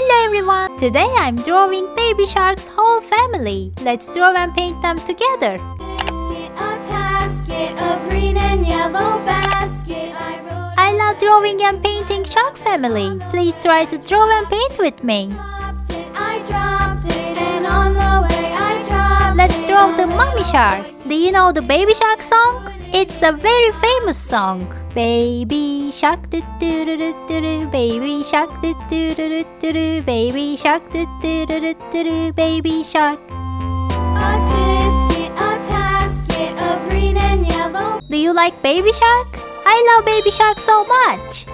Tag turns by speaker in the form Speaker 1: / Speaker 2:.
Speaker 1: Hello everyone! Today I'm drawing Baby Shark's whole family. Let's draw and paint them together.
Speaker 2: Basket, a tasket, a green and yellow basket.
Speaker 1: I love drawing and painting Shark family. Please try to draw and paint with me.
Speaker 2: I dropped it, and on the way I dropped
Speaker 1: Let's
Speaker 2: it.
Speaker 1: draw the Mommy Shark. Do you know the Baby Shark song? It's a very famous song. Baby shark do do do do do do, baby shark do do do do do do, baby shark do do do do do do, baby shark.
Speaker 2: A tisket, a tasket, a green and yellow.
Speaker 1: Do you like Baby Shark? I love Baby Shark so much.